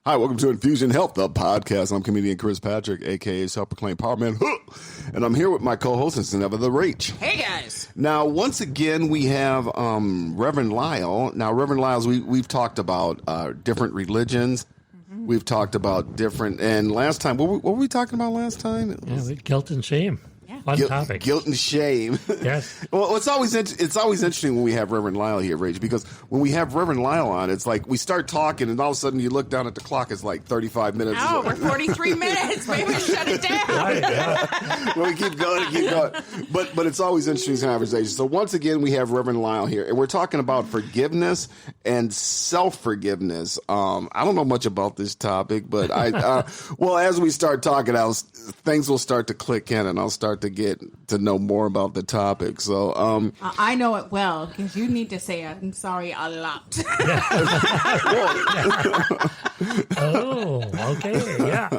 Hi, welcome to Infusion Health, the podcast. I'm comedian Chris Patrick, a.k.a. self-proclaimed power man. And I'm here with my co-host, it's never the Rach. Hey, guys. Now, once again, we have Reverend Lyle. Now, Reverend Lyle's, we've talked about different religions. Mm-hmm. We've talked about different, and last time, what were we talking about last time? Guilt and shame. Fun topic. Guilt and shame. Yes. Well, it's always interesting when we have Reverend Lyle here, Rach, because when we have Reverend Lyle on, it's like we start talking, and all of a sudden you look down at the clock, it's like 35 minutes. Oh, we're 43 minutes. Maybe shut it down. Right, yeah. Well, we keep going. But it's always interesting conversation. So once again, we have Reverend Lyle here, and we're talking about forgiveness and self-forgiveness. I don't know much about this topic, but as we start talking, things will start to click in, and I'll start to get to know more about the topic. So I know it well because you need to say I'm sorry a lot. Oh, okay, yeah.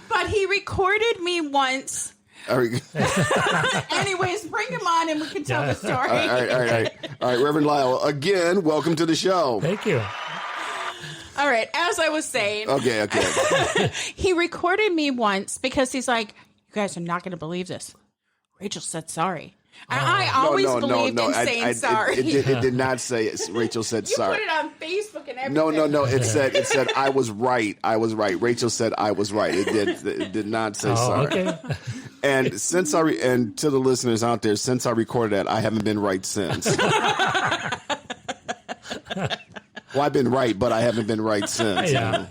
But he recorded me once. Anyways, bring him on and we can tell the story. All right, Reverend Lyle, again, welcome to the show. Thank you. All right, as I was saying. Okay. He recorded me once because he's like, you guys are not going to believe this. Rachel said sorry. And I always believed in saying sorry. It did not say it. Rachel said sorry. You put it on Facebook and everything. No. It said I was right. Rachel said I was right. It did not say sorry. Okay. And and to the listeners out there, since I recorded that, I haven't been right since. Well, I've been right, but I haven't been right since. Yeah.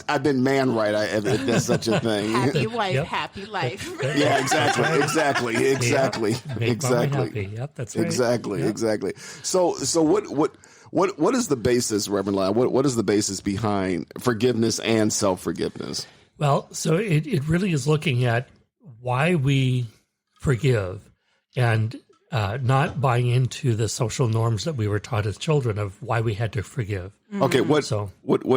I've been man right, if there's such a thing. Happy wife, happy life. Yeah, exactly. Make mommy happy. Yep, that's right. Exactly. So what is the basis, Reverend Lyle? What is the basis behind forgiveness and self-forgiveness? Well, so it really is looking at why we forgive and not buying into the social norms that we were taught as children of why we had to forgive. Okay, what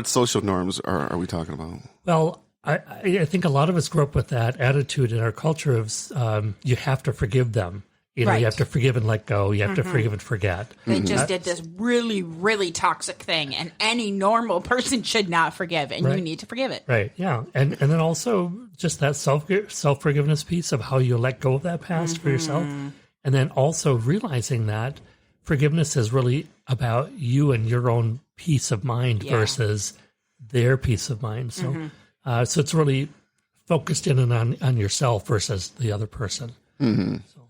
social norms are we talking about? Well, I think a lot of us grew up with that attitude in our culture of you have to forgive them. You right. You have to forgive and let go. You have to forgive and forget. They just did this really, really toxic thing, and any normal person should not forgive, and you need to forgive it. Right, yeah. And then also just that self-forgiveness piece of how you let go of that past for yourself. And then also realizing that forgiveness is really about you and your own peace of mind versus their peace of mind. So, so it's really focused in and on yourself versus the other person. Mm-hmm. So.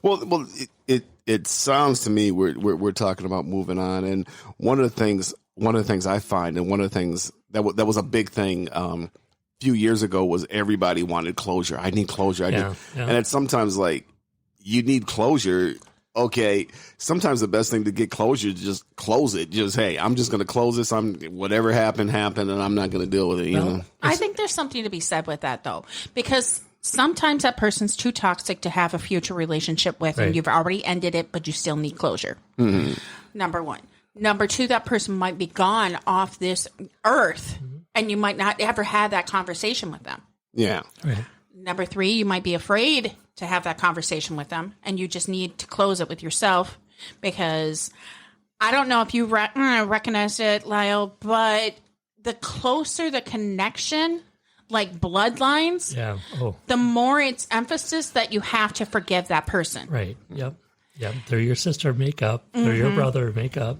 Well, it sounds to me we're talking about moving on, and one of the things I find, and one of the things that was a big thing a few years ago was everybody wanted closure. I need closure. And it's sometimes like, you need closure. Okay, sometimes the best thing to get closure is just close it. Just, hey, I'm just going to close this. Whatever happened, and I'm not going to deal with it. You know. I think there's something to be said with that, though, because sometimes that person's too toxic to have a future relationship with, and you've already ended it, but you still need closure. Mm-hmm. Number one. Number two, that person might be gone off this earth, and you might not ever have that conversation with them. Yeah. Right. Number three, you might be afraid to have that conversation with them, and you just need to close it with yourself, because I don't know if you recognize it, Lyle, but the closer the connection, like bloodlines, the more it's emphasis that you have to forgive that person. Right. Yep. They're your sister, make up. They're your brother, make up.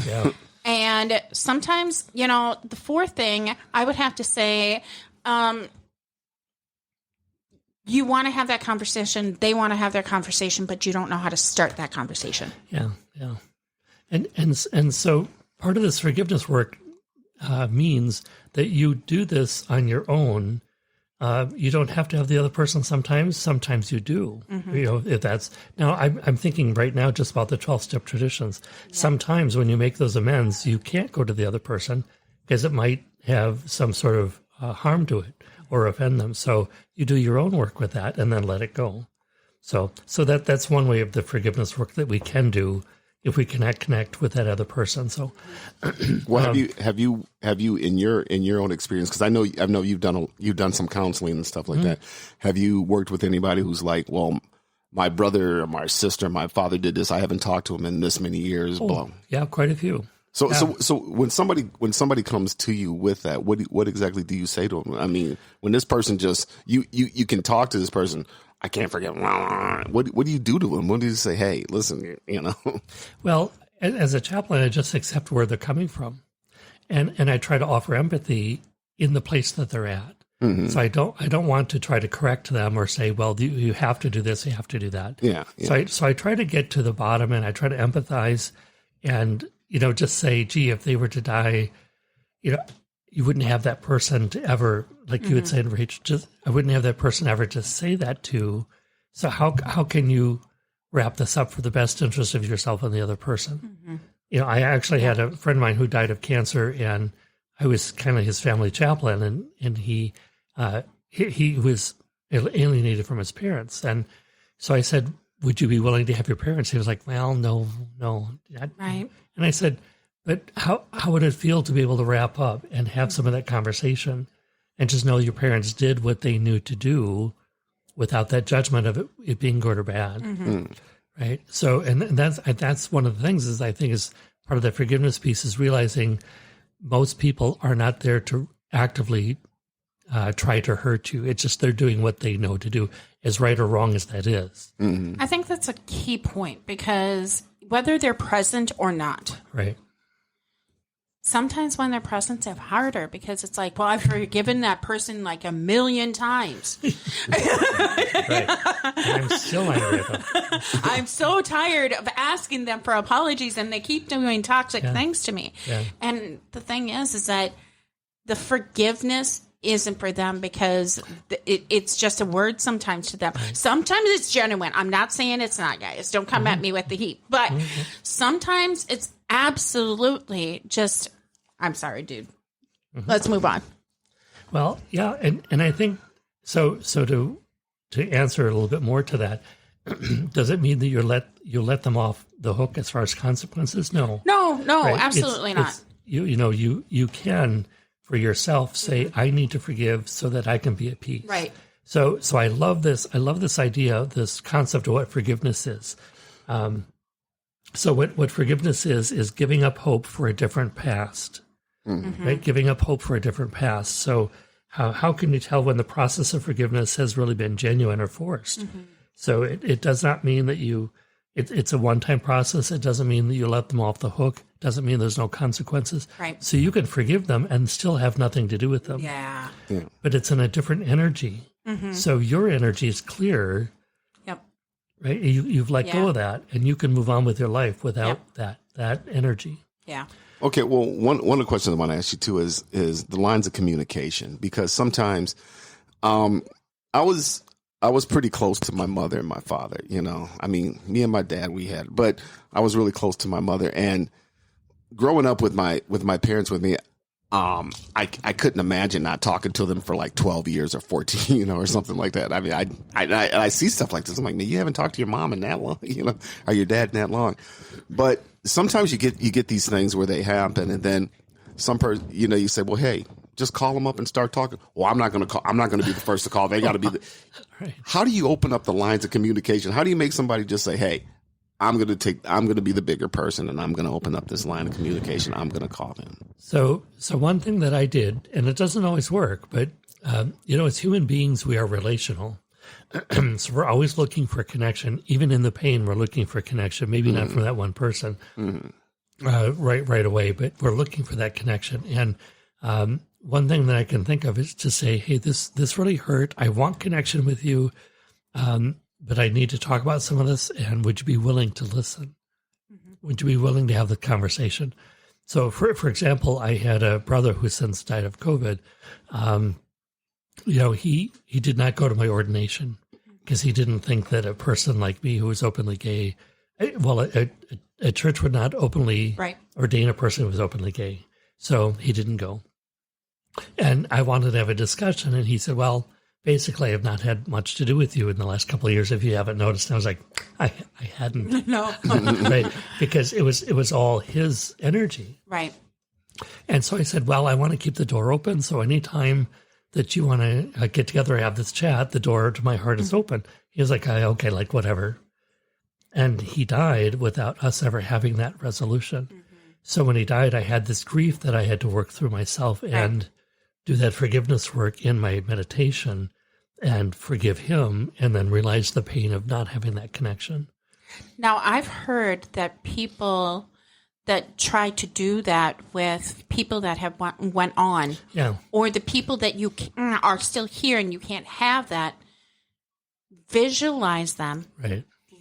Yeah. And sometimes, the fourth thing I would have to say, you want to have that conversation. They want to have their conversation, but you don't know how to start that conversation. Yeah. And so part of this forgiveness work means that you do this on your own. You don't have to have the other person sometimes. Sometimes you do. If that's now, I'm thinking right now just about the 12-step traditions. Yeah. Sometimes when you make those amends, you can't go to the other person because it might have some sort of harm to it or offend them. So you do your own work with that and then let it go. So that's one way of the forgiveness work that we can do if we connect with that other person. So, well, have you in your own experience? Because I know you've done some counseling and stuff like that. Have you worked with anybody who's like, well, my brother or my sister, my father did this. I haven't talked to him in this many years. Yeah, quite a few. So, Yeah. so when somebody comes to you with that, what exactly do you say to them? I mean, when this person just you can talk to this person, I can't forget. What do you do to them? What do you say? Hey, listen, you know. Well, as a chaplain, I just accept where they're coming from, and I try to offer empathy in the place that they're at. So I don't want to try to correct them or say, well, you have to do this, you have to do that. Yeah. So I try to get to the bottom, and I try to empathize, and just say, gee, if they were to die, you wouldn't have that person to ever, like you would say, Rach, I wouldn't have that person ever to say that to. So how can you wrap this up for the best interest of yourself and the other person? I actually had a friend of mine who died of cancer, and I was kind of his family chaplain, and he was alienated from his parents. And so I said, would you be willing to have your parents? He was like, well, no. Right. And I said, but how would it feel to be able to wrap up and have some of that conversation and just know your parents did what they knew to do without that judgment of it being good or bad? Right. So, and that's one of the things is I think is part of the forgiveness piece is realizing most people are not there to actively try to hurt you. It's just they're doing what they know to do, as right or wrong as that is. I think that's a key point because whether they're present or not, Right. sometimes when they're present, it's harder because it's like, well, I've forgiven that person like 1,000,000 times. Right. And I'm still angry at them. I'm so tired of asking them for apologies and they keep doing toxic things to me. Yeah. And the thing is that the forgiveness isn't for them because it's just a word sometimes to them. Right. Sometimes it's genuine. I'm not saying it's not, guys. Don't come at me with the heat. But sometimes it's absolutely just, I'm sorry, dude. Let's move on. Well, yeah, and I think so to answer a little bit more to that, does it mean that you let them off the hook as far as consequences? No. No, Right? absolutely not. You can for yourself say, I need to forgive so that I can be at peace. Right. So I love this. I love this idea, this concept of what forgiveness is. So what forgiveness is giving up hope for a different past, right? Giving up hope for a different past. So how can you tell when the process of forgiveness has really been genuine or forced? So it does not mean that it's a one-time process. It doesn't mean that you let them off the hook. It doesn't mean there's no consequences. Right. So you can forgive them and still have nothing to do with them. Yeah. But it's in a different energy. So your energy is clear. Yep. Right? You've let go of that, and you can move on with your life without that energy. Yeah. Okay, well, one of the questions I want to ask you too is the lines of communication, because sometimes I was pretty close to my mother and my father. I mean, me and my dad but I was really close to my mother, and growing up with my parents with me, I couldn't imagine not talking to them for like 12 years or 14, or something like that. I mean, I see stuff like this. I'm like, man, you haven't talked to your mom in that long, or your dad in that long. But sometimes you get these things where they happen, and then some person, you say, well, hey, just call them up and start talking. Well, I'm not going to be the first to call. They got to be Right. How do you open up the lines of communication? How do you make somebody just say, hey, I'm going to be the bigger person, and I'm going to open up this line of communication. I'm going to call them. So one thing that I did, and it doesn't always work, but as human beings, we are relational. So we're always looking for connection. Even in the pain, we're looking for connection. Maybe not from that one person right away, but we're looking for that connection. And one thing that I can think of is to say, hey, this really hurt. I want connection with you. But I need to talk about some of this, and would you be willing to listen? Would you be willing to have the conversation? So, for example, I had a brother who since died of COVID. He did not go to my ordination because he didn't think that a person like me who was openly gay, a church would not openly ordain a person who was openly gay. So he didn't go. And I wanted to have a discussion, and he said, well, basically, I have not had much to do with you in the last couple of years, if you haven't noticed. And I was like, I hadn't. No. Right? Because it was all his energy. Right. And so I said, well, I want to keep the door open. So anytime that you want to get together and have this chat, the door to my heart is open. He was like, okay, like whatever. And he died without us ever having that resolution. So when he died, I had this grief that I had to work through myself and do that forgiveness work in my meditation and forgive him, and then realize the pain of not having that connection. Now, I've heard that people that try to do that with people that have went on, or the people that you are still here and you can't have that, visualize them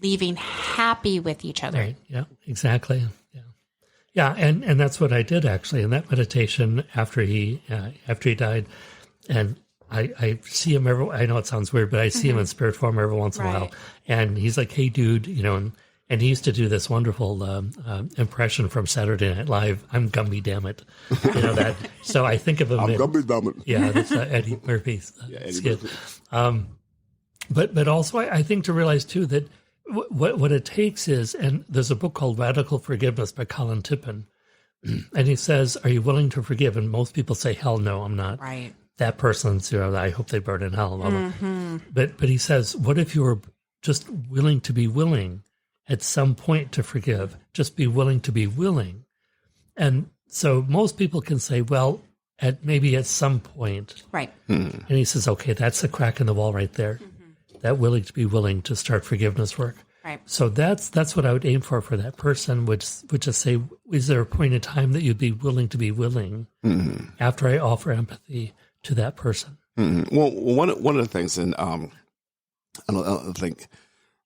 leaving happy with each other. Right. Yeah, exactly. Yeah, and that's what I did actually in that meditation after he died, and I see him I know it sounds weird, but I see him in spirit form every once in a while, and he's like, "Hey, dude," and he used to do this wonderful impression from Saturday Night Live. "I'm Gumby, damn it," that. So I think of him. I'm Gumby, damn it. Yeah, that's Eddie Murphy's skit. But also I think to realize too that what it takes is, and there's a book called Radical Forgiveness by Colin Tippin, and he says, "Are you willing to forgive?" And most people say, "Hell no, I'm not." Right. That person's, I hope they burn in hell. But he says, what if you were just willing to be willing at some point to forgive? Just be willing to be willing. And so most people can say, well, maybe at some point. Right. And he says, okay, that's a crack in the wall right there. That willing to be willing to start forgiveness work. Right. So that's what I would aim for that person, which is say, is there a point in time that you'd be willing to be willing after I offer empathy to that person? Well, one of the things, and I don't think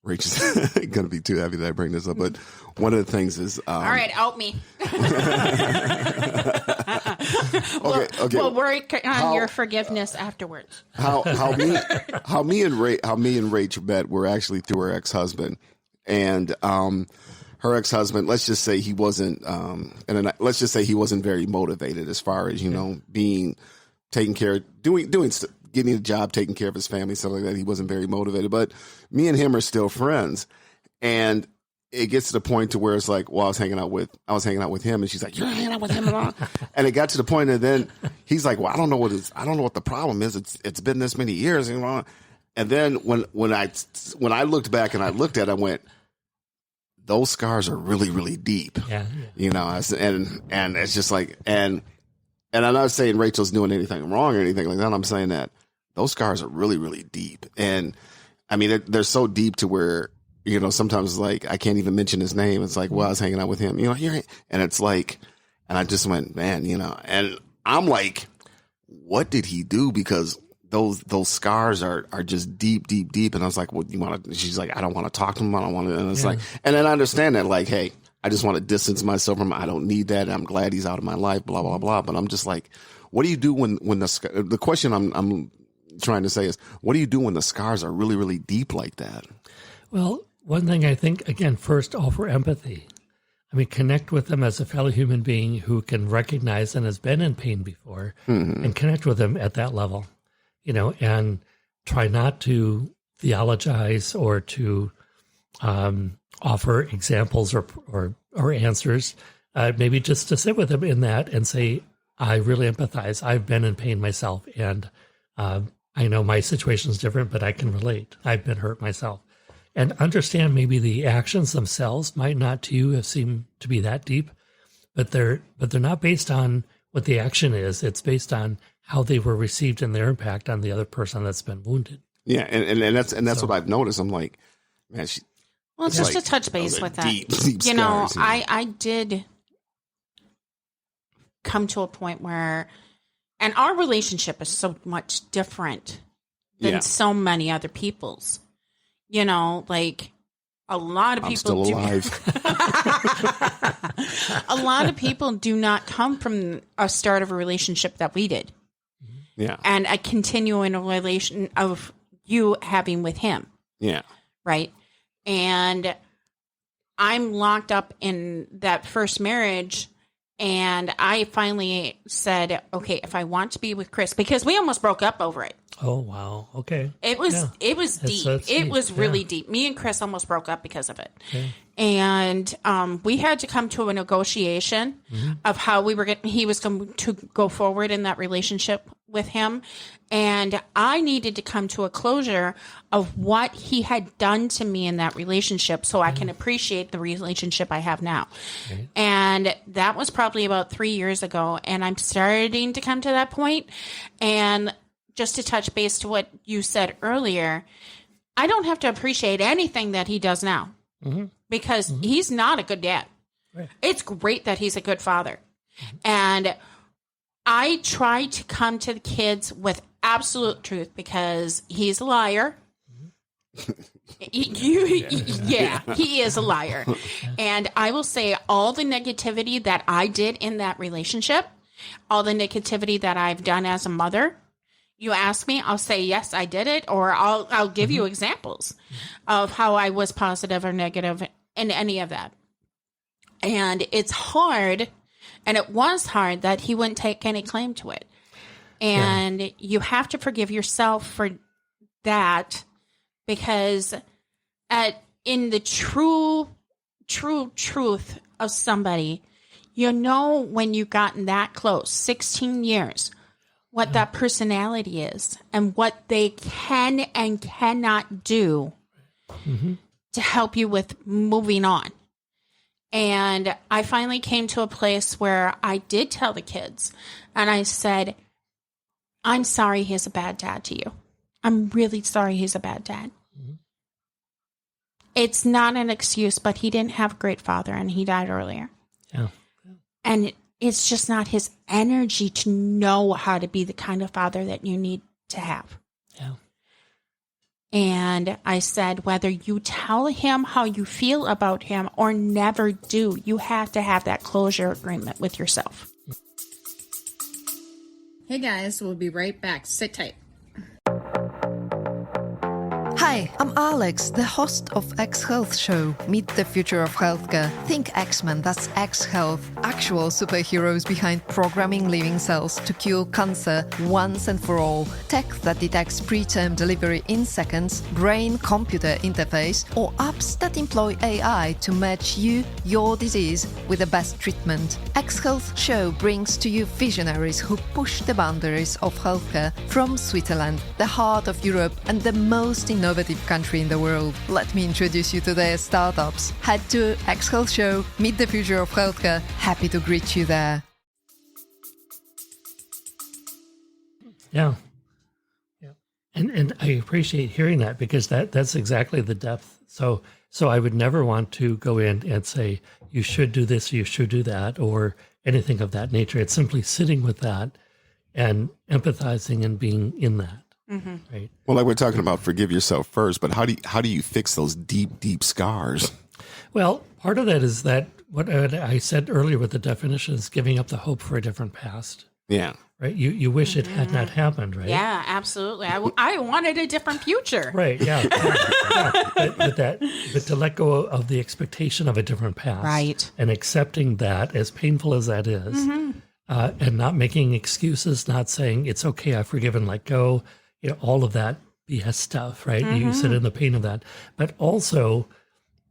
Rachel's going to be too happy that I bring this up, but one of the things is... all right, help me. We'll work on your forgiveness afterwards. How me and Rach met were actually through her ex-husband, and her ex-husband, let's just say he wasn't very motivated as far as being taking care of getting a job, taking care of his family, stuff like that. He wasn't very motivated, but me and him are still friends, and it gets to the point to where it's like, well, I was hanging out with him, and she's like, "You're hanging out with him," and it got to the point, and then he's like, "Well, I don't know what the problem is. It's been this many years," and then when I looked back and I looked at it, I went, those scars are really, really deep. Yeah. And it's just like, and I'm not saying Rachel's doing anything wrong or anything like that. I'm saying that those scars are really, really deep. And I mean, they're so deep to where, sometimes like I can't even mention his name. It's like, well, I was hanging out with him, and it's like, and I just went, man, and I'm like, what did he do? Because those scars are just deep, deep, deep. And I was like, well, she's like, I don't want to talk to him. I don't want to. And it's like, and then I understand that, like, hey, I just want to distance myself from him. I don't need that. I'm glad he's out of my life, blah, blah, blah. But I'm just like, what do you do when the question I'm trying to say is, what do you do when the scars are really, really deep like that? Well, one thing I think, again, first, offer empathy. I mean, connect with them as a fellow human being who can recognize and has been in pain before, and connect with them at that level, and try not to theologize or to offer examples or answers, maybe just to sit with them in that and say, I really empathize. I've been in pain myself, and I know my situation is different, but I can relate. I've been hurt myself. And understand maybe the actions themselves might not to you have seemed to be that deep, but they're not based on what the action is. It's based on how they were received and their impact on the other person that's been wounded. Yeah, and that's what I've noticed. I'm like, man, well, just to touch base with that, deep scars, I did come to a point where, and our relationship is so much different than so many other people's. Like a lot of people I'm still alive. A lot of people do not come from a start of a relationship that we did. Yeah. And a continuing relation of you having with him. Yeah. Right. And I'm locked up in that first marriage. And I finally said, okay, if I want to be with Chris, because we almost broke up over it. Oh, wow. Okay. It was deep. It was really deep. Me and Chris almost broke up because of it. Okay. And we had to come to a negotiation of how he was going to go forward in that relationship with him, and I needed to come to a closure of what he had done to me in that relationship so I can appreciate the relationship I have now. Right. And that was probably about 3 years ago, and I'm starting to come to that point. And just to touch base to what you said earlier, I don't have to appreciate anything that he does now because he's not a good dad. Right. It's great that he's a good father. And I try to come to the kids with absolute truth because he's a liar. He is a liar. And I will say all the negativity that I did in that relationship, all the negativity that I've done as a mother, you ask me, I'll say, yes, I did it. Or I'll give you examples of how I was positive or negative in any of that. And it's hard. And it was hard that he wouldn't take any claim to it. And you have to forgive yourself for that because in the true truth of somebody, you know when you've gotten that close, 16 years, what that personality is and what they can and cannot do to help you with moving on. And I finally came to a place where I did tell the kids, and I said, I'm sorry he's a bad dad to you. I'm really sorry he's a bad dad. It's not an excuse, but he didn't have a great father, and he died earlier. Yeah. And it's just not his energy to know how to be the kind of father that you need to have. Yeah. And I said, whether you tell him how you feel about him or never do, you have to have that closure agreement with yourself. Hey guys, we'll be right back. Sit tight. Hi, I'm Alex, the host of X Health Show, Meet the Future of Healthcare. Think X-Men, that's X Health. Actual superheroes behind programming living cells to cure cancer once and for all. Tech that detects preterm delivery in seconds, brain-computer interface, or apps that employ AI to match you, your disease, with the best treatment. X Health Show brings to you visionaries who push the boundaries of healthcare from Switzerland, the heart of Europe, and the most innovative country in the world. Let me introduce you to their startups. Head to X Health Show, Meet the Future of Healthcare. Happy to greet you there. Yeah. And I appreciate hearing that because that's exactly the depth. So I would never want to go in and say, you should do this, you should do that, or anything of that nature. It's simply sitting with that and empathizing and being in that. Right. Well, like we're talking about, forgive yourself first, but how do you fix those deep scars? Well, part of that is that what I said earlier with the definition is giving up the hope for a different past. Yeah. Right. You wish it had not happened, right? Yeah, absolutely. I wanted a different future. Right. Yeah. But to let go of the expectation of a different past, Right. and accepting that, as painful as that is, and not making excuses, not saying it's okay, I've forgiven, let go. You know, all of that BS stuff, right? You sit in the pain of that. But also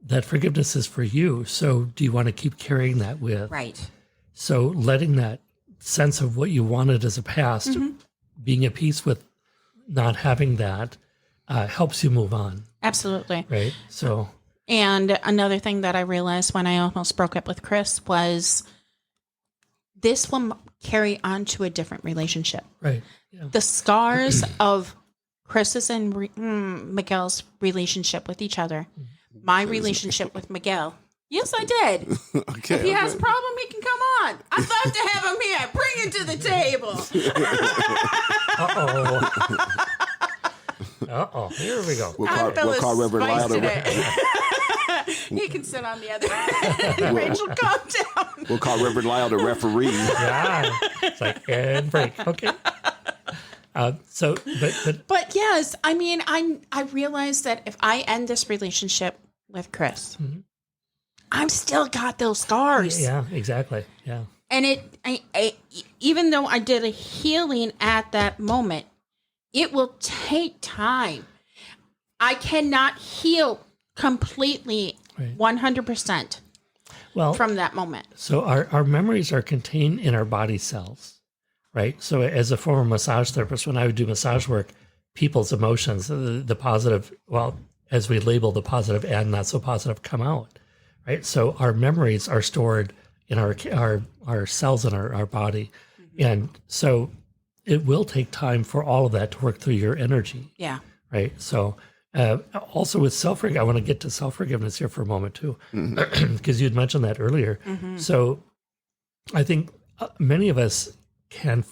that forgiveness is for you. So do you want to keep carrying that with? Right. So letting that sense of what you wanted as a past, being at peace with not having that, helps you move on. Absolutely. Right. So. And another thing that I realized when I almost broke up with Chris was this will carry on to a different relationship. Right. Yeah. The scars of Chris's and Miguel's relationship with each other, my relationship with Miguel. Yes, I did. Okay. If he has a problem, he can come on. I'd love to have him here. Bring him to the table. Uh-oh. Here we go. We'll call Reverend Lyle today. He can sit on the other end. Rachel, calm down. We'll call Reverend Lyle the referee. Yeah. It's like, and break. Okay. But yes, I mean, I realized that if I end this relationship with Chris, I've still got those scars. Yeah, exactly. Yeah. And even though I did a healing at that moment, it will take time. I cannot heal completely 100% from that moment. So our memories are contained in our body cells. right? So as a former massage therapist, when I would do massage work, people's emotions, the positive, well, as we label the positive and not so positive, come out, right? So our memories are stored in our cells in our body. And so it will take time for all of that to work through your energy. Yeah. Right. So also with self-forgiveness, I want to get to self-forgiveness here for a moment too, because you'd mentioned that earlier. So I think many of us can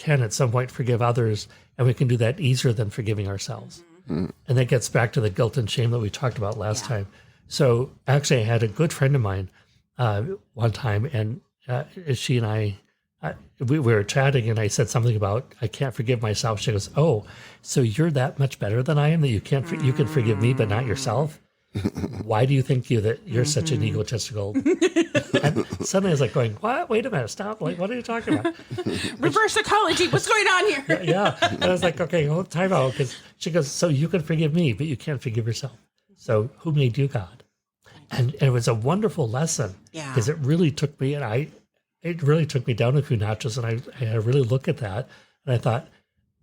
at some point forgive others, and we can do that easier than forgiving ourselves. And that gets back to the guilt and shame that we talked about last time. So actually I had a good friend of mine one time, and she and I, we were chatting, and I said something about I can't forgive myself. She goes, "Oh, so you're that much better than I am that you can't you can forgive me but not yourself? Why do you think that you're such an egotistical?" And suddenly I was like going, "What? Wait a minute, stop! Like, what are you talking about?" Reverse psychology. What's going on here? Yeah, and I was like, "Okay, hold time out," because she goes, "So you can forgive me, but you can't forgive yourself. So who made you God?" And it was a wonderful lesson because it really took me, and it really took me down a few notches, and I had to really look at that. And I thought,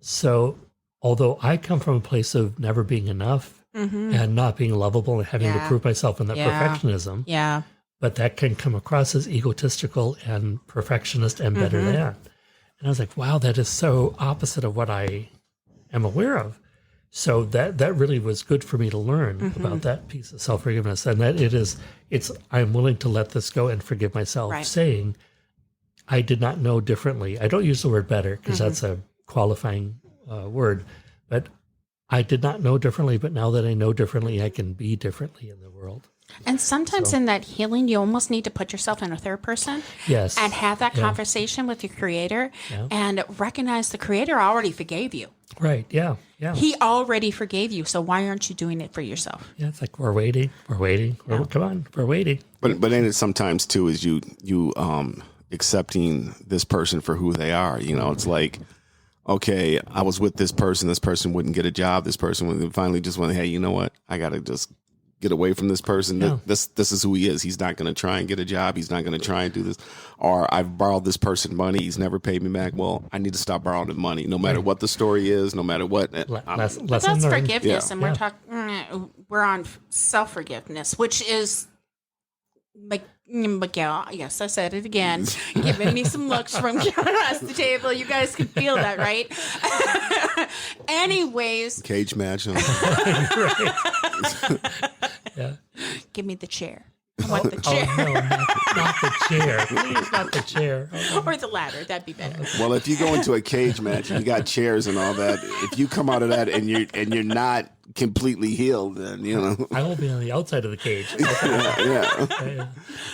so although I come from a place of never being enough and not being lovable and having to prove myself in that perfectionism, but that can come across as egotistical and perfectionist and better than. And I was like, wow, that is so opposite of what I am aware of. So that really was good for me to learn about that piece of self-forgiveness, and that it's I'm willing to let this go and forgive myself, saying, I did not know differently. I don't use the word better because that's a qualifying word, but I did not know differently. But now that I know differently, I can be differently in the world. And sometimes in that healing, you almost need to put yourself in a third person. Yes. And have that conversation with your creator and recognize the creator already forgave you. Right. Yeah. Yeah. He already forgave you. So why aren't you doing it for yourself? Yeah. It's like, we're waiting. Come on. We're waiting. But then it sometimes too is you accepting this person for who they are. You know, it's like, okay, I was with this person wouldn't get a job. This person would finally just went, hey, you know what? I got to just get away from this person. Yeah. This is who he is. He's not going to try and get a job. He's not going to try and do this. Or I've borrowed this person money. He's never paid me back. Well, I need to stop borrowing the money, no matter what the story is, no matter what. That's forgiveness. And we're on self-forgiveness, which is Miguel, yes, I said it again, giving me some looks from across the table. You guys can feel that, right? Anyways. Cage match. Give me the chair. I want the chair. Oh, no, not the chair. Please, not the chair. Oh, or the ladder. That'd be better. Well, if you go into a cage match and you got chairs and all that, if you come out of that and you're not completely healed, then I will be on the outside of the cage.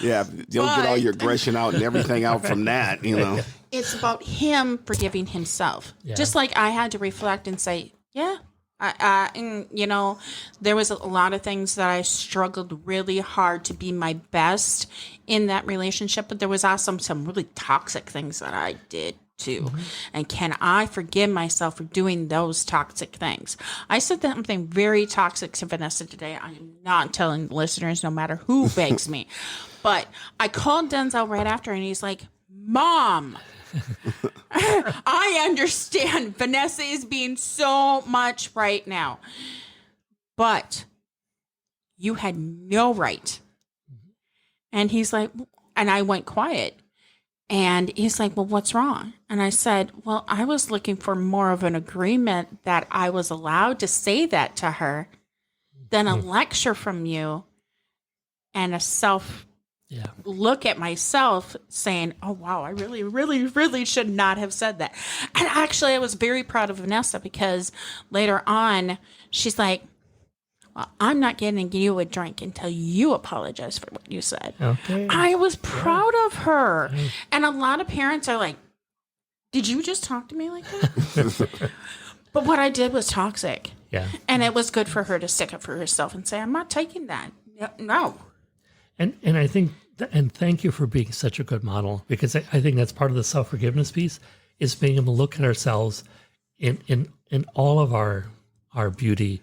Yeah. You'll get all your aggression out and everything out from that. It's about him forgiving himself. Yeah. Just like I had to reflect and say, and, there was a lot of things that I struggled really hard to be my best in that relationship, but there was also some really toxic things that I did too. And can I forgive myself for doing those toxic things? I said something very toxic to Vanessa today. I am not telling the listeners, no matter who begs me, but I called Denzel right after, and he's like, Mom, I understand Vanessa is being so much right now, but you had no right. And he's like, and I went quiet, and he's like, well, what's wrong? And I said, well, I was looking for more of an agreement that I was allowed to say that to her than a lecture from you and a look at myself saying, oh, wow, I really, really, really should not have said that. And actually, I was very proud of Vanessa, because later on, she's like, well, I'm not getting you a drink until you apologize for what you said. Okay. I was proud of her. And a lot of parents are like, did you just talk to me like that? But what I did was toxic. Yeah. And it was good for her to stick up for herself and say, I'm not taking that. No. And I think, and thank you for being such a good model, because I think that's part of the self-forgiveness piece, is being able to look at ourselves in all of our beauty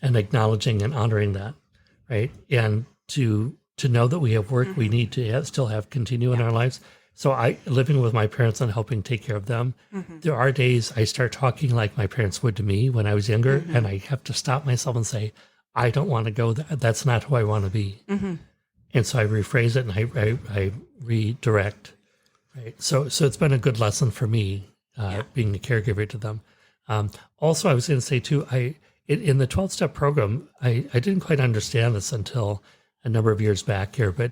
and acknowledging and honoring that, right? And to know that we have work we need to still have continue in our lives. So living with my parents and helping take care of them, there are days I start talking like my parents would to me when I was younger, and I have to stop myself and say, I don't want to go there. That's not who I want to be. And so I rephrase it and I redirect. Right. So it's been a good lesson for me, being a caregiver to them. Also, I was going to say too, in the 12-step program, I didn't quite understand this until a number of years back here, but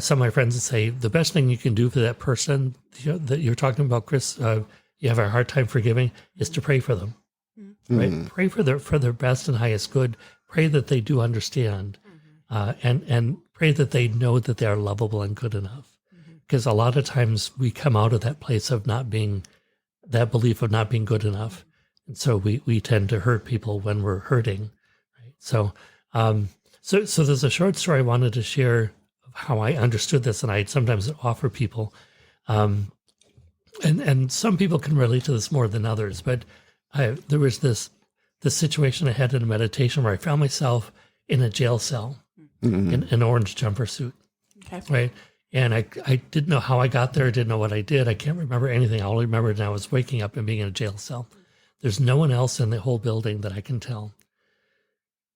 some of my friends would say the best thing you can do for that person that you're talking about, Chris, you have a hard time forgiving, is to pray for them. Right? Pray for their best and highest good. Pray that they do understand, and pray that they know that they are lovable and good enough. Because a lot of times we come out of that place of not being, that belief of not being good enough. And so we tend to hurt people when we're hurting. Right? So there's a short story I wanted to share of how I understood this, and I sometimes offer people. And some people can relate to this more than others, but there was this situation I had in a meditation where I found myself in a jail cell in an orange jumper suit. Okay. Right. And I didn't know how I got there. I didn't know what I did. I can't remember anything. I only remember now I was waking up and being in a jail cell. There's no one else in the whole building that I can tell.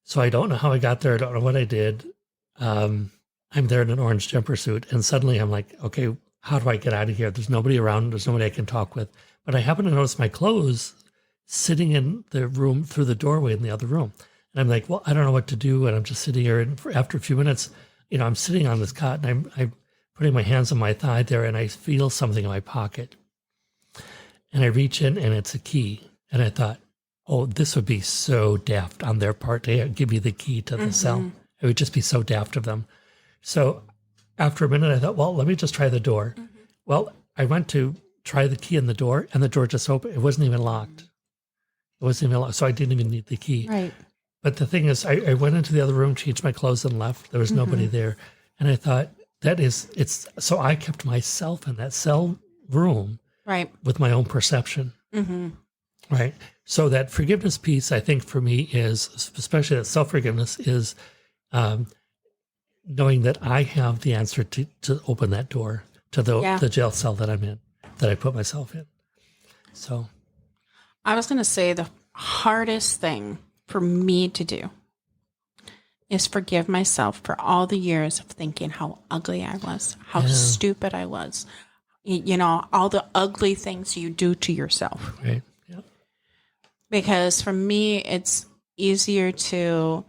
So I don't know how I got there. I don't know what I did. I'm there in an orange jumper suit. And suddenly I'm like, okay, how do I get out of here? There's nobody around. There's nobody I can talk with. But I happen to notice my clothes sitting in the room through the doorway in the other room. And I'm like, well, I don't know what to do. And I'm just sitting here. And after a few minutes, I'm sitting on this cot and I'm putting my hands on my thigh there, and I feel something in my pocket. And I reach in, and it's a key. And I thought, oh, this would be so daft on their part to give me the key to the cell. It would just be so daft of them. So after a minute, I thought, well, let me just try the door. Well, I went to try the key in the door, and the door just opened. It wasn't even locked. It wasn't even locked, so I didn't even need the key. Right. But the thing is, I went into the other room, changed my clothes, and left. There was nobody there. And I thought, so I kept myself in that cell room Right. with my own perception. Right. So that forgiveness piece, I think for me is, especially that self-forgiveness is knowing that I have the answer to open that door to the jail cell that I'm in, that I put myself in. So I was going to say the hardest thing for me to do is forgive myself for all the years of thinking how ugly I was, how stupid I was, all the ugly things you do to yourself. Right. Yep. Because for me, it's easier to...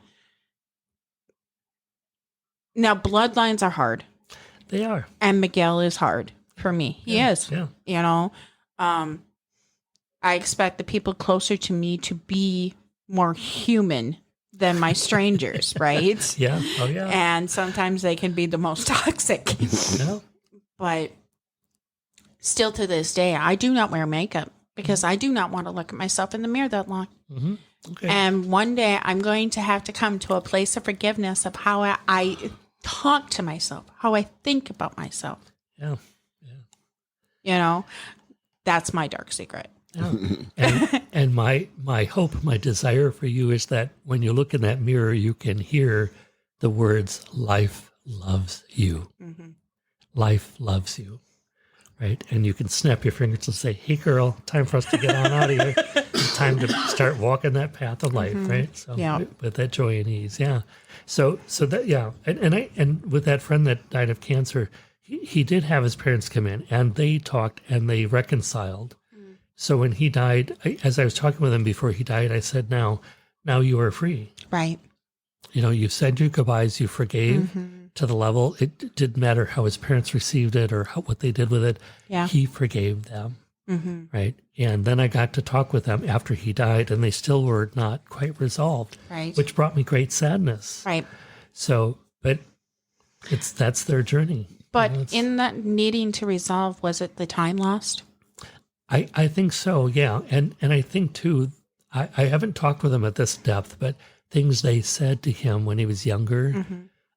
Now, bloodlines are hard. They are. And Miguel is hard for me. He is. Yeah. I expect the people closer to me to be more human than my strangers, right? Yeah. Oh, yeah. And sometimes they can be the most toxic. Yeah. But still to this day, I do not wear makeup because I do not want to look at myself in the mirror that long. Okay. And one day I'm going to have to come to a place of forgiveness of how I talk to myself, how I think about myself. Yeah. That's my dark secret. Yeah. And my hope, my desire for you is that when you look in that mirror, you can hear the words, life loves you. Life loves you. Right. And you can snap your fingers and say, hey, girl, time for us to get on out of here. It's time to start walking that path of life. Right. So with that joy and ease. Yeah. So that, yeah. And with that friend that died of cancer, he did have his parents come in and they talked and they reconciled. So when he died, as I was talking with him before he died, I said, now you are free. Right. You said your goodbyes, you forgave to the level. It didn't matter how his parents received it or what they did with it. Yeah. He forgave them. Right. And then I got to talk with them after he died and they still were not quite resolved. Right. Which brought me great sadness. Right. So, but that's their journey. But in that needing to resolve, was it the time lost? I think so, yeah. And I think, too, I haven't talked with him at this depth, but things they said to him when he was younger,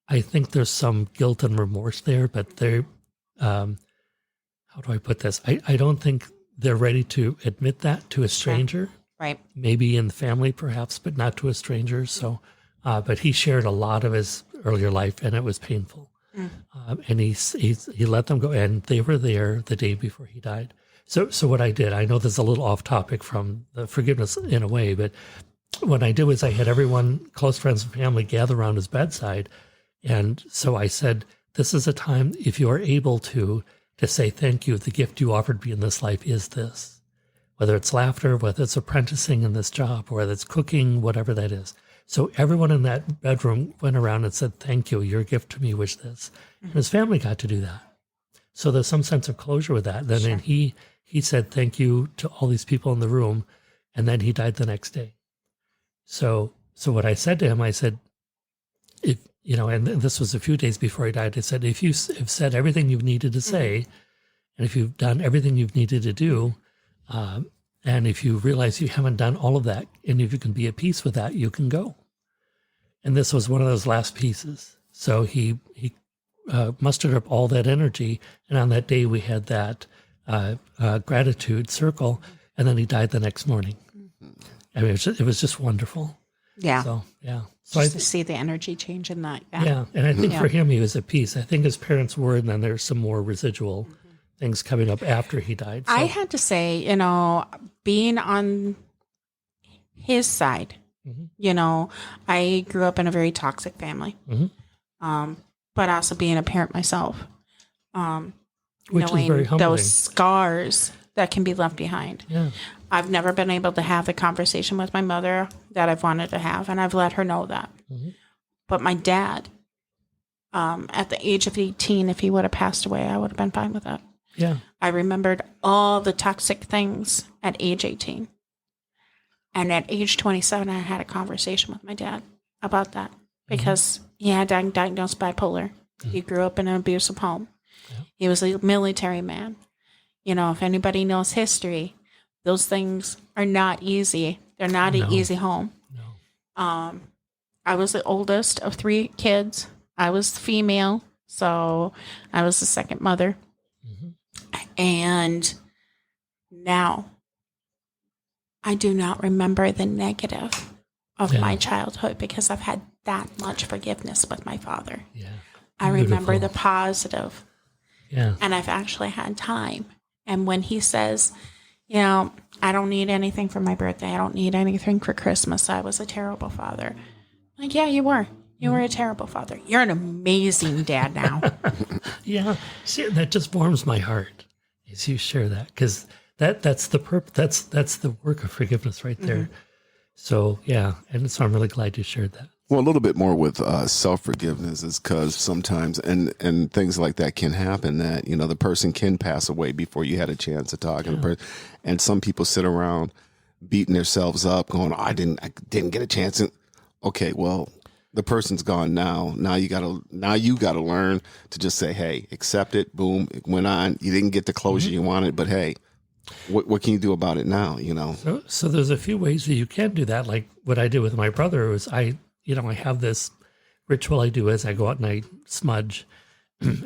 I think there's some guilt and remorse there, but they're, how do I put this? I don't think they're ready to admit that to a stranger. Right. Maybe in the family, perhaps, but not to a stranger. So, but he shared a lot of his earlier life, and it was painful. And he let them go, and they were there the day before he died. So what I did, I know this is a little off topic from the forgiveness in a way, but what I did was I had everyone, close friends and family, gather around his bedside. And so I said, this is a time, if you are able to say thank you, the gift you offered me in this life is this. Whether it's laughter, whether it's apprenticing in this job, or whether it's cooking, whatever that is. So everyone in that bedroom went around and said, thank you, your gift to me was this. And his family got to do that. So there's some sense of closure with that. Then and he said thank you to all these people in the room, and then he died the next day. So what I said to him, I said, if and this was a few days before he died, I said, if you have said everything you've needed to say, and if you've done everything you've needed to do, and if you realize you haven't done all of that, and if you can be at peace with that, you can go. And this was one of those last pieces. So he mustered up all that energy, and on that day we had that gratitude circle, and then he died the next morning. I mean, it was just wonderful. Yeah. So, yeah. So Just to see the energy change in that. Yeah. And I think for him, he was at peace. I think his parents were, and then there's some more residual things coming up after he died. So. I had to say, being on his side, I grew up in a very toxic family, but also being a parent myself, which knowing is very humbling. those scars that can be left behind. Yeah. I've never been able to have the conversation with my mother that I've wanted to have, and I've let her know that. But my dad, at the age of 18, if he would have passed away, I would have been fine with that. Yeah. I remembered all the toxic things at age 18. And at age 27, I had a conversation with my dad about that because he had diagnosed bipolar. He grew up in an abusive home. He was a military man. If anybody knows history, those things are not easy. They're not an easy home. No. I was the oldest of 3 kids. I was female, so I was the second mother. And now I do not remember the negative of my childhood because I've had that much forgiveness with my father. Yeah. I remember the positive. Yeah. And I've actually had time. And when he says, I don't need anything for my birthday. I don't need anything for Christmas. I was a terrible father. Like, yeah, you were. You were a terrible father. You're an amazing dad now. Yeah. See, that just warms my heart as you share that, because that's the that's the work of forgiveness right there. So, yeah. And so I'm really glad you shared that. Well, a little bit more with self-forgiveness is because sometimes, and things like that can happen, that, the person can pass away before you had a chance to talk. And some people sit around beating themselves up going, I didn't get a chance. Okay, well, the person's gone now. Now you gotta learn to just say, hey, accept it. Boom. It went on. You didn't get the closure you wanted, but hey, what can you do about it now? So there's a few ways that you can do that. Like what I did with my brother was I have this ritual I do as I go out and I smudge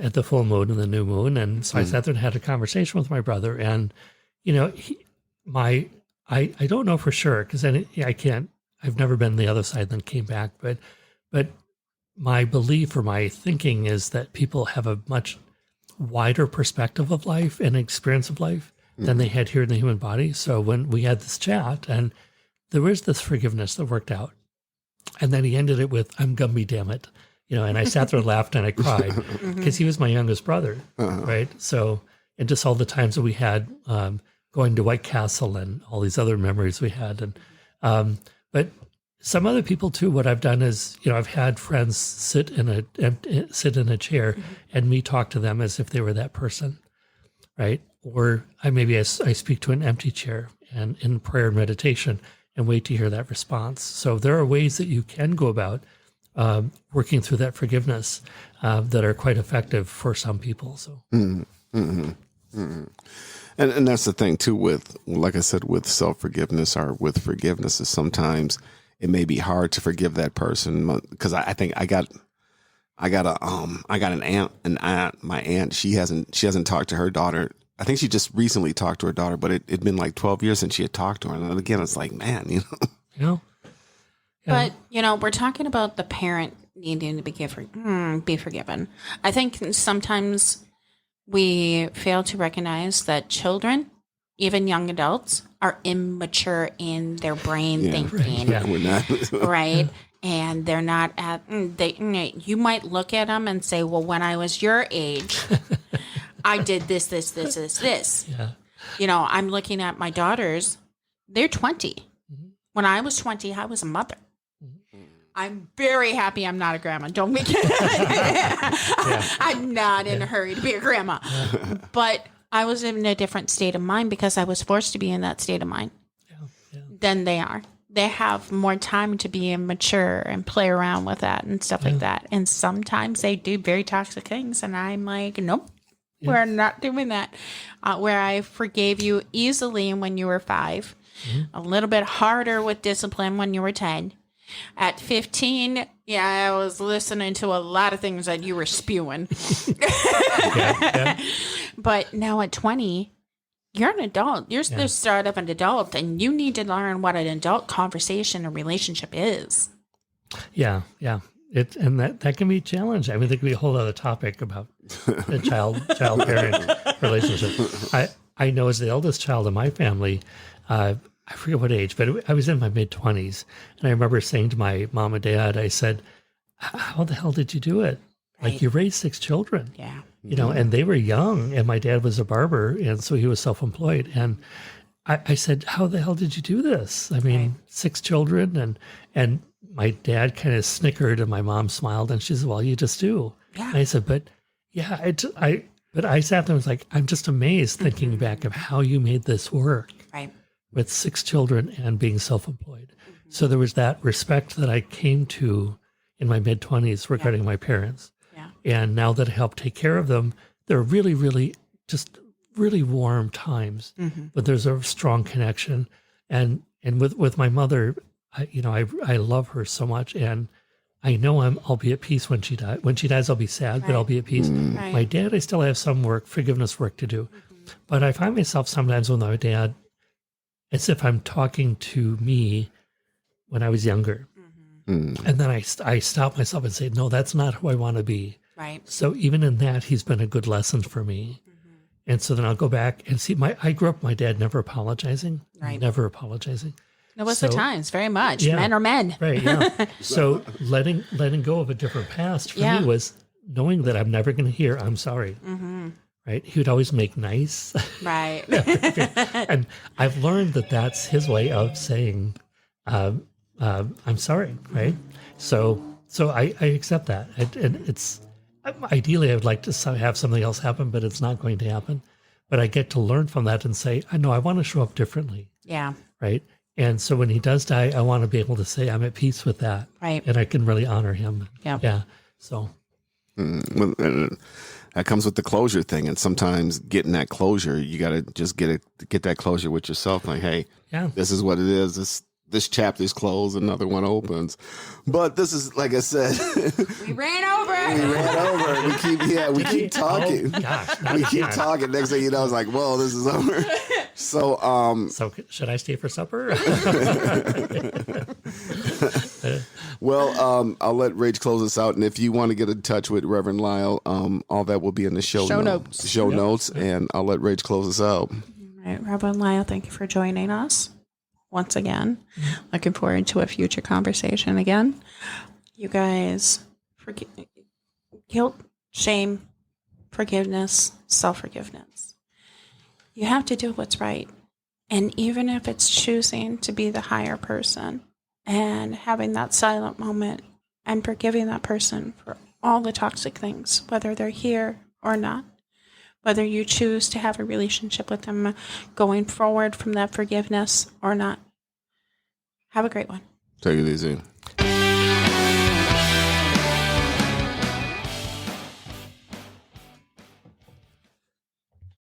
at the full moon and the new moon. And so I sat there and had a conversation with my brother. And, I don't know for sure because I've never been on the other side and then came back. But my belief or my thinking is that people have a much wider perspective of life and experience of life than they had here in the human body. So when we had this chat and there was this forgiveness that worked out. And then he ended it with, I'm Gumby, damn it. And I sat there and laughed and I cried because he was my youngest brother, right? So, and just all the times that we had going to White Castle and all these other memories we had. And but some other people too, what I've done is, I've had friends sit in a chair and me talk to them as if they were that person, right? Or I speak to an empty chair and in prayer and meditation and wait to hear that response. So there are ways that you can go about working through that forgiveness that are quite effective for some people. So, and that's the thing too with, like I said, with self-forgiveness or with forgiveness is sometimes it may be hard to forgive that person because I think I got an aunt. My aunt, she hasn't talked to her daughter. I think she just recently talked to her daughter, but it'd been like 12 years since she had talked to her. And again, it's like, man, But, we're talking about the parent needing to be forgiven. I think sometimes we fail to recognize that children, even young adults, are immature in their brain thinking. Yeah. We're not. Right? And they're not you might look at them and say, well, when I was your age, I did this. Yeah. I'm looking at my daughters. They're 20. When I was 20, I was a mother. I'm very happy I'm not a grandma. Don't make it. I'm not in a hurry to be a grandma. But I was in a different state of mind because I was forced to be in that state of mind than they are. They have more time to be immature and play around with that and stuff like that. And sometimes they do very toxic things. And I'm like, nope, we're not doing that. Where I forgave you easily when you were 5, a little bit harder with discipline when you were 10. At 15, I was listening to a lot of things that you were spewing. But now at 20, you're an adult. You're the start of an adult, and you need to learn what an adult conversation and relationship is. Yeah. And that can be challenging. I mean, there could be a whole other topic about the child-parent relationship. I know as the eldest child in my family, I forget what age, but I was in my mid-20s. And I remember saying to my mom and dad, I said, how the hell did you do it? Like, you raised 6 children. Yeah. And they were young, and my dad was a barber, and so he was self-employed. And I said, how the hell did you do this? I mean, 6 children, and my dad kind of snickered, and my mom smiled, and she said, well, you just do. Yeah. And I said, but I sat there and was like, I'm just amazed thinking back of how you made this work. Right. With 6 children and being self-employed. So there was that respect that I came to in my mid-20s regarding my parents. Yeah. And now that I help take care of them, they're really, really, just really warm times. But there's a strong connection. And with my mother, I love her so much. And I know I'll be at peace when she dies. When she dies, I'll be sad, but I'll be at peace. Right. My dad, I still have some forgiveness work to do. But I find myself sometimes with my dad, as if I'm talking to me when I was younger. And then I stop myself and say, no, that's not who I want to be. Right. So even in that, he's been a good lesson for me. And so then I'll go back and see I grew up with my dad never apologizing. Right. Never apologizing. It was the times, very much. Yeah. Men are men. Right, yeah. So letting go of a different past for me was knowing that I'm never going to hear, I'm sorry. Right? He would always make nice. Right. And I've learned that that's his way of saying, I'm sorry, right? So I accept that. And it's, ideally I would like to have something else happen, but it's not going to happen. But I get to learn from that and say, I know I want to show up differently. Yeah. Right? And so when he does die, I want to be able to say I'm at peace with that. Right. And I can really honor him. Yeah. Yeah. So. That comes with the closure thing, and sometimes getting that closure, you got to just get that closure with yourself. Like, hey, this is what it is. This chapter is closed, another one opens. But this is, like I said, we ran over. We keep talking. Oh, gosh, we keep talking. Next thing you know, it's like, whoa, this is over. So should I stay for supper? Well, I'll let Rach close us out, and if you want to get in touch with Reverend Lyle, all that will be in the show notes, and I'll let Rach close us out. All right, Reverend Lyle, thank you for joining us once again. Looking forward to a future conversation again. You guys, guilt, shame, forgiveness, self-forgiveness. You have to do what's right, and even if it's choosing to be the higher person, and having that silent moment and forgiving that person for all the toxic things, whether they're here or not, whether you choose to have a relationship with them going forward from that forgiveness or not. Have a great one. Take it easy.